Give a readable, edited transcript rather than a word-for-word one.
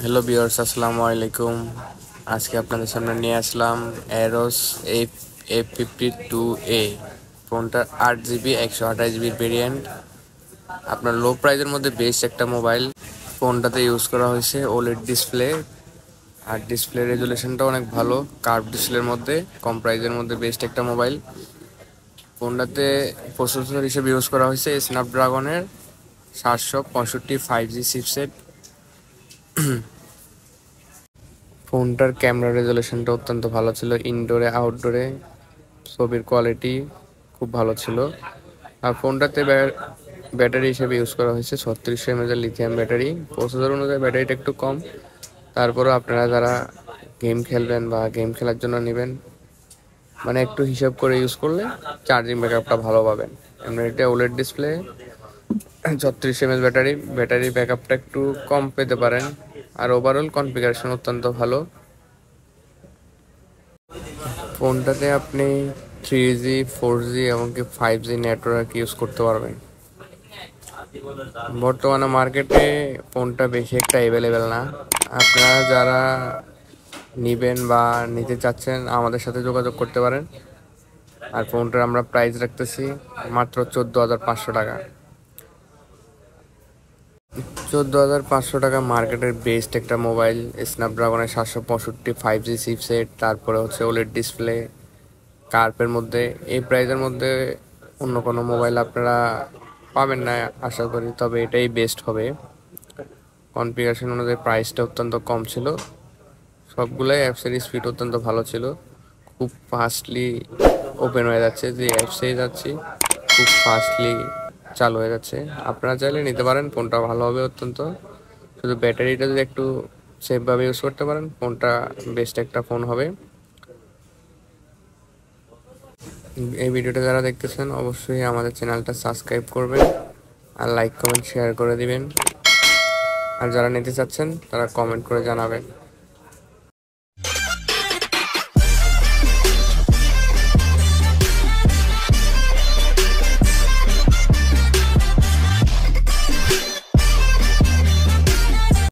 Hello viewers, আসসালামু আলাইকুম। আজকে আপনাদের সামনে নিয়ে আসলাম এরোস A52A। ফোনটা 8 GB 128 GB ভেরিয়েন্ট। আপনার লো প্রাইজের মধ্যে বেস্ট একটা মোবাইল। ফোনটাতে ইউজ করা হয়েছে ওলেড ডিসপ্লে, আর ডিসপ্লে রেজুলেশনটা অনেক ভালো। কার্ভ ডিসপ্লের মধ্যে কম প্রাইজের মধ্যে বেস্ট একটা মোবাইল। ফোনটাতে প্রসেসর হিসেবে ইউজ করা হয়েছে স্ন্যাপড্রাগনের 765 5G চিপসেট। ফোনটার ক্যামেরা রেজুলেশনটা অত্যন্ত ভালো ছিল। ইনডোরে আউটডোরে ছবির কোয়ালিটি খুব ভালো ছিল। আর ফোনটাতে ব্যাটারি হিসেবে ইউজ করা হয়েছে 3600 mAh লিথিয়াম ব্যাটারি। প্রসেসর অনুযায়ী ব্যাটারিটা একটু কম, তারপরেও আপনারা যারা গেম খেলবেন বা গেম খেলার জন্য নেবেন, মানে একটু হিসাব করে ইউজ করলে চার্জিং ব্যাকআপটা ভালো পাবেন। আমরা এটা ওলেড ডিসপ্লে, 3600 mAh ব্যাটারি ব্যাকআপটা একটু কম পেতে পারেন। আর ওভারঅল কনফিগারেশন অত্যন্ত ভালো। ফোনটাতে আপনি 3G 4G এমনকি 5G নেটওয়ার্ক ইউজ করতে পারবেন। বর্তমানে মার্কেটে ফোনটা বেশি একটা অ্যাভেলেবেল না। আপনারা যারা নেবেন বা নিতে চাচ্ছেন আমাদের সাথে যোগাযোগ করতে পারেন। আর ফোনটার আমরা প্রাইস রাখতেছি মাত্র 14,500 টাকা। 14,500 টাকা মার্কেটের বেস্ট একটা মোবাইল। স্ন্যাপড্রাগনের 765 5G চিপসেট, তারপরে হচ্ছে ওলেড ডিসপ্লে, কার্ভের মধ্যে। এই প্রাইজের মধ্যে অন্য কোনো মোবাইল আপনারা পাবেন না আশা করি, তবে এটাই বেস্ট হবে। কনফিগারেশন অনুযায়ী প্রাইসটা অত্যন্ত কম ছিল। সবগুলোই অ্যাপসের স্পিড অত্যন্ত ভালো ছিল। খুব ফাস্টলি ওপেন হয়ে যাচ্ছে, যে অ্যাপসে যাচ্ছি খুব ফাস্টলি চালু হয়ে যাচ্ছে। আপনারা চাইলে নিতে পারেন, ফোনটা ভালো হবে অত্যন্ত। শুধু ব্যাটারিটা যদি একটু সেফভাবে ইউজ করতে পারেন, ফোনটা বেস্ট একটা ফোন হবে। এই ভিডিওটা যারা দেখতেছেন অবশ্যই আমাদের চ্যানেলটা সাবস্ক্রাইব করবেন আর লাইক কমেন্ট শেয়ার করে দিবেন। আর যারা নিতে চাচ্ছেন তারা কমেন্ট করে জানাবেন।